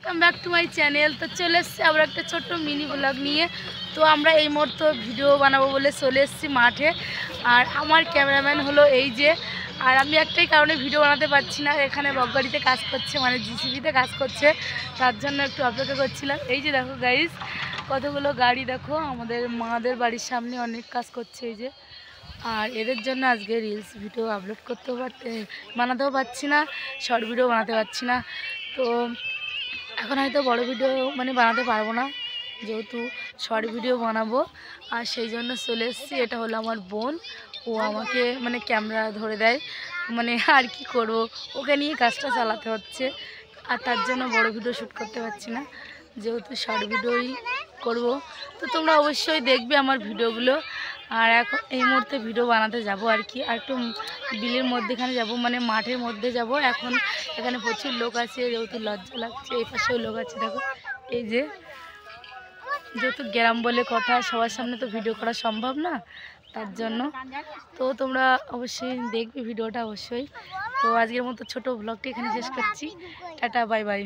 Welcome back to my channel. তো চলে এসছি আবার একটা ছোট্ট মিনি ব্লগ নিয়ে। তো আমরা এই মুহূর্তে ভিডিও বানাবো বলে চলে এসেছি মাঠে। আর আমার ক্যামেরাম্যান হলো এই যে। আর আমি একটাই কারণে ভিডিও বানাতে পারছি না, এখানে বকগাড়িতে কাজ করছে, মানে জিসিবিতে কাজ করছে, তার জন্য একটু অপেক্ষা করছিলাম। এই যে দেখো গাইস, কতগুলো গাড়ি দেখো, আমাদের মাদের বাড়ির সামনে অনেক কাজ করছে এই যে। আর এদের জন্য আজকে রিলস ভিডিও আপলোড বানাতেও পারছি না, শর্ট ভিডিও বানাতে পারছি না। তো এখন হয়তো বড় ভিডিও মানে বানাতে পারবো না, যেহেতু শর্ট ভিডিও বানাবো। আর সেই জন্য চলে এসেছি। এটা হলো আমার বোন, ও আমাকে মানে ক্যামেরা ধরে দেয়, মানে আর কি করব, ওকে নিয়ে কাজটা চালাতে হচ্ছে। আর তার জন্য বড় ভিডিও শ্যুট করতে পারছি না, যেহেতু শর্ট ভিডিওই করব। তো তোমরা অবশ্যই দেখবে আমার ভিডিওগুলো। আর এখন এই মুহূর্তে ভিডিও বানাতে যাব আর কি, আর একটু বিলের মধ্যেখানে যাব, মানে মাঠের মধ্যে যাব। এখন এখানে প্রচুর লোক আছে, যেহেতু লজ্জা লাগছে। এই পাশেও লোক আছে দেখো, এই যে, যেহেতু গ্রাম বলে কথা, সবার সামনে তো ভিডিও করা সম্ভব না, তার জন্য। তো তোমরা অবশ্যই দেখবে ভিডিওটা অবশ্যই। তো আজকের মতো ছোট ব্লগটি এখানে শেষ করছি। Tata, bye bye.